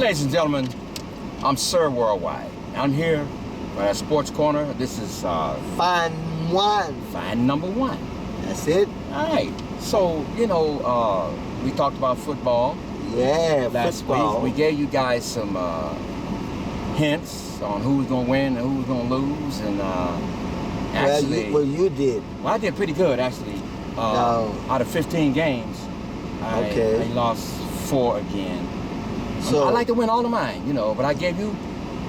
Ladies and gentlemen, I'm Sir Worldwide. I'm here at Sports Corner. This is Fan one. fan number one. That's it. All right. So, we talked about football. Yeah, last football. week. We gave you guys some hints on who's going to win and who's going to lose. And actually... you did. Well, I did pretty good, actually. Out of 15 games, I lost 4 again. So I like to win all of mine, but I gave you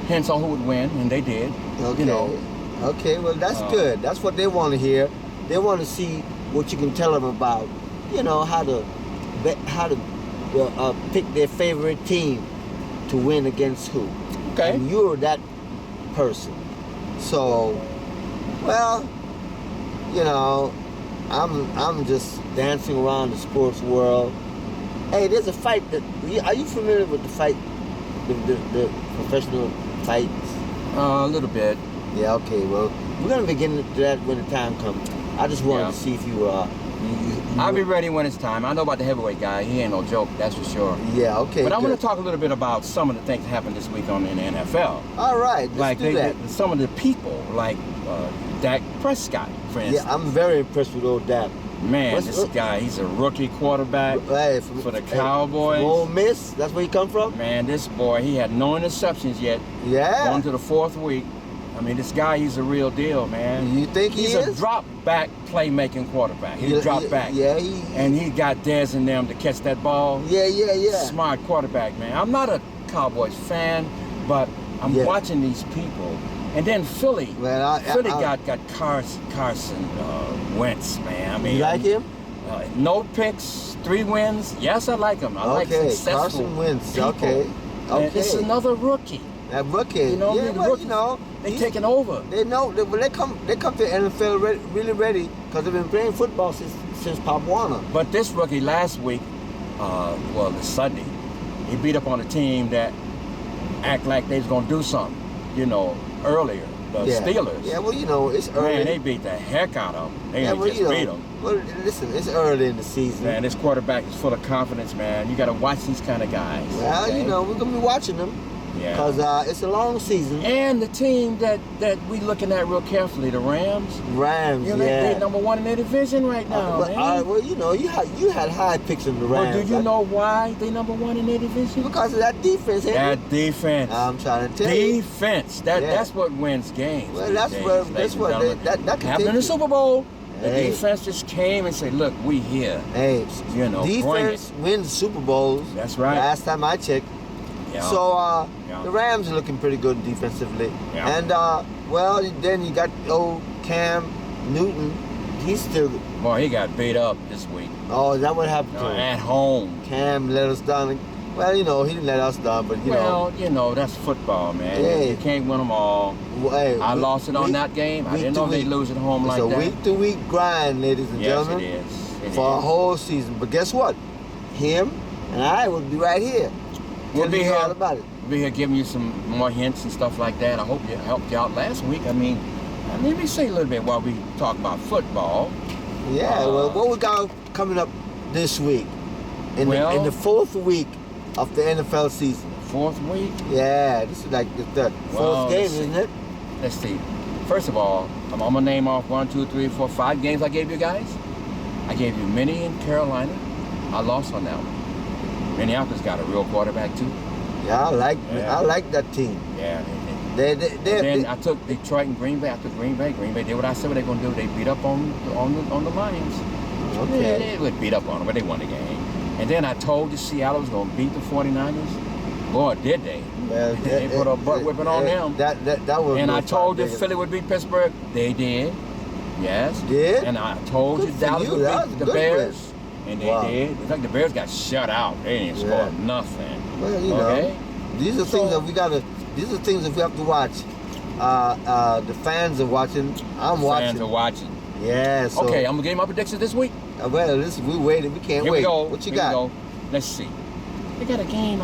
hints on who would win, and they did. Okay. Okay, well, that's good. That's what they want to hear. They want to see what you can tell them about, how to pick their favorite team to win against who. Okay. And you're that person. So, well, I'm just dancing around the sports world. Hey, there's a fight are you familiar with the fight, the professional fights? A little bit. Yeah, okay, well, we're going to be getting into that when the time comes. I just wanted to see if you I'll be ready when it's time. I know about the heavyweight guy. He ain't no joke, that's for sure. Yeah, okay. But I'm going to talk a little bit about some of the things that happened this week in the NFL. All right, let's do that. Some of the people, like Dak Prescott, for instance. Yeah, I'm very impressed with old Dak. Man, this guy, he's a rookie quarterback for the Cowboys. From Ole Miss, that's where he come from? Man, this boy, he had no interceptions yet. Yeah. Going to the 4th week. I mean, this guy, he's a real deal, man. You think he's a drop-back playmaking quarterback. He drop back. Yeah, and he got Dez and them to catch that ball. Yeah. Smart quarterback, man. I'm not a Cowboys fan, but I'm watching these people. And then Philly. Philly got Carson Wentz, man. I mean, you like him? No picks, 3 wins. Yes, I like him. I like successful Carson Wentz. people. Okay. And it's another rookie. That rookie. They taking over. They know. They come to the NFL really ready because they've been playing football since Pop Warner. But this rookie last week, this Sunday, he beat up on a team that act like they was gonna do something, earlier. The Steelers. Yeah, well, it's early. Man, they beat the heck out of them. They just beat them. Well, listen, it's early in the season. Man, this quarterback is full of confidence, man. You got to watch these kind of guys. Well, we're gonna be watching them. Yeah. Because it's a long season. And the team that we looking at real carefully, the Rams. They're number 1 in their division right now, man. Well, you had high picks in the Rams. Well, do you know why they number 1 in their division? Because of that defense, That defense. I'm trying to tell you. Defense. That's what wins games. Well, that happened in the Super Bowl. The defense just came and said, "Look, we here." Hey, defense wins Super Bowls. That's right. Last time I checked. Yeah. So the Rams are looking pretty good defensively. Yeah. And then you got old Cam Newton. He's still. Boy, he got beat up this week. Oh, is that what happened to him? At home. Cam let us down. Well, he didn't let us down, but that's football, man. Yeah. You can't win them all. Well, I lost it on that game. I didn't know they'd lose at home like that. It's a week-to-week grind, ladies and gentlemen. Yes, it is. For a whole season. But guess what? Him and I will be right here. We'll be here. All about it. We'll be here giving you some more hints and stuff like that. I hope you helped you out last week. I mean, let me say a little bit while we talk about football. Yeah, what we got coming up this week? In the 4th week of the NFL season. 4th week? Yeah, this is like the 4th game, isn't it? Let's see. First of all, I'm going to name off 1, 2, 3, 4, 5 games I gave you guys. I gave you Minnie and Carolina. I lost on that one. Minneapolis got a real quarterback too. Yeah, I like that team. Yeah. Then I took Detroit and Green Bay. I took Green Bay. Green Bay did what I said what they're gonna do. They beat up on the Lions. Okay. Yeah, they would beat up on them, but they won the game. And then I told you Seattle was gonna beat the 49ers. Boy, did they? Well, they put a butt whipping on them. That was. And I told you Philly would beat Pittsburgh. They did. Yes. Did? And I told you Dallas would beat the Bears. And they did. In fact, the Bears got shut out. They didn't score nothing. Well, these are things that we gotta. These are things that we have to watch. The fans are watching. I'm watching. Fans are watching. Yeah. So, okay, I'm gonna give you my predictions this week. Well, we waited. We can't wait. Here we go. What you got? We go. Let's see. They got a game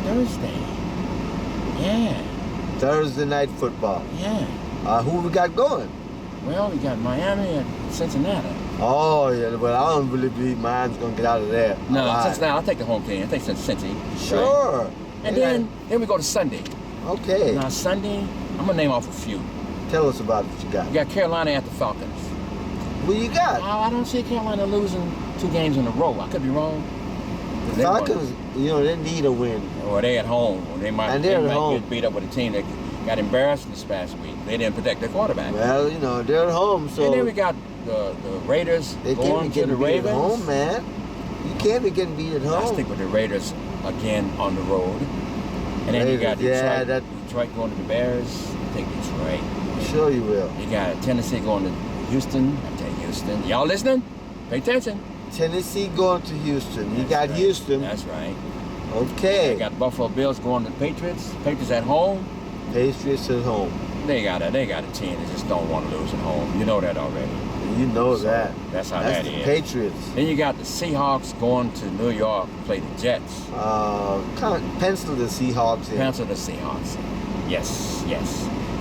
Thursday. Yeah. Thursday night football. Yeah. Who we got going? Well, we got Miami and Cincinnati. Oh, yeah, but I don't really believe mine's going to get out of there. No, Cincinnati. I'll take the home team. I think Cincinnati. Sure. Right? And then we go to Sunday. Okay. Now, Sunday, I'm going to name off a few. Tell us about what you got. You got Carolina at the Falcons. What you got? I don't see Carolina losing 2 games in a row. I could be wrong. The Falcons, they need a win. Or they at home. Or they might get beat up with a team that got embarrassed this past week. They didn't protect their quarterback. Well, they're at home, so... And then we got the Raiders going to the Ravens. At home, man. You can't be getting beat at home. I stick with the Raiders again on the road. And then you got Detroit going to the Bears. I take Detroit. Sure you will. You got Tennessee going to Houston. I take Houston. Y'all listening? Pay attention. Tennessee going to Houston. You got Houston. That's right. Okay. You got Buffalo Bills going to the Patriots. Patriots at home. Patriots at home. They got a team that just don't want to lose at home. You know that already. You know that. That's how that is. Patriots. Then you got the Seahawks going to New York to play the Jets. Pencil the Seahawks in. Pencil the Seahawks in. Yes.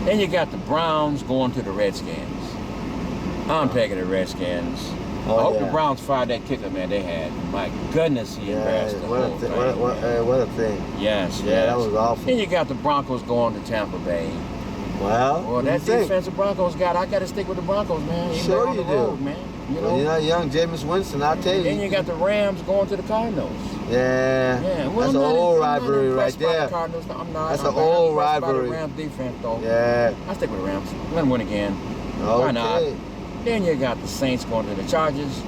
Then you got the Browns going to the Redskins. I'm taking the Redskins. I hope the Browns fired that kicker, man, they had. My goodness, he embarrassed the whole thing. What a thing. Yes. That was awful. Then you got the Broncos going to Tampa Bay. Well, that defensive Broncos got, I got to stick with the Broncos, man. Sure you do. Road, man. Young Jameis Winston, I'll tell you. Then you got the Rams going to the Cardinals. Yeah. Well, that's an old rivalry right there. I'm not. That's an old rivalry. The Rams defense, though. Yeah. I stick with the Rams. Let them win again. Okay. Why not? Then you got the Saints going to the Chargers.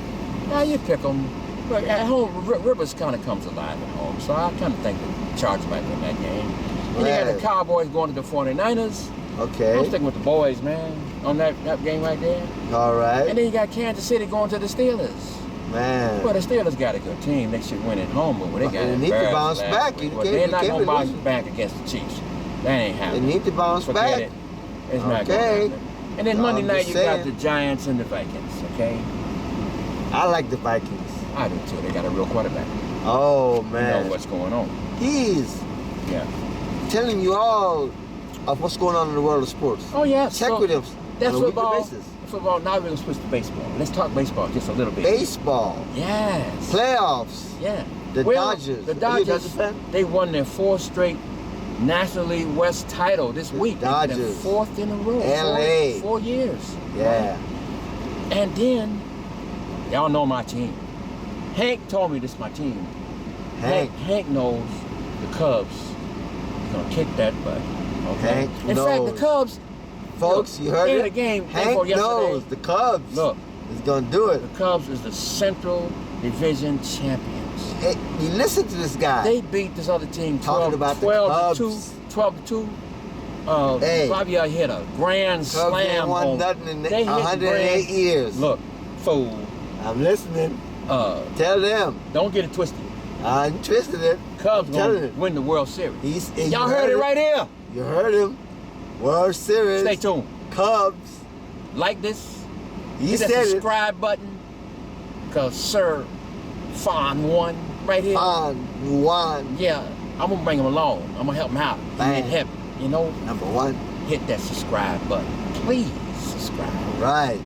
Now you pick them. But at home, Rivers kind of comes alive at home. So I kind of think the Chargers might win that game. And you got the Cowboys going to the 49ers. Okay. I'm sticking with the boys, man, on that game right there. All right. And then you got Kansas City going to the Steelers. Man. Well, the Steelers got a good team. They should win at home, but they got They need to bounce back. They're not going to bounce back against the Chiefs. That ain't happening. They need to bounce back. Forget it. It's not going to happen. And then Monday night, you got the Giants and the Vikings, okay? I like the Vikings. I do, too. They got a real quarterback. Oh, man. You know what's going on. He's telling you all of what's going on in the world of sports. Oh, yeah. Check with him that's on a weekly basis. Football. Now we're going to switch to baseball. Let's talk baseball just a little bit. Baseball. Yes. Playoffs. Yeah. The Dodgers. The Dodgers, they won their 4th straight National League West title this week. Dodgers. They're 4th in a row. LA. 4 years. Yeah. Right? And then, y'all know my team. Hank told me this is my team. Hank knows the Cubs. He's going to kick that butt. Okay? In fact, the Cubs, folks, you heard it? The game Hank knows the Cubs. Look, he's going to do it. The Cubs is the Central Division champions. Hey, you listen to this guy. They beat this other team 12 to 2. Javier hit a grand slam. Won nothing in 108 years. Look, fool. I'm listening. Tell them. Don't get it twisted. I'm twisting it. Cubs going to win the World Series. Y'all heard it right here. You heard him. World Series. Stay tuned. Cubs. Like this. Hit that subscribe button. Because Sir Fawn won right here. Fawn won. Yeah. I'm going to bring him along. I'm going to help him out. He hip. You know? Number 1. Hit that subscribe button. Please subscribe. Right.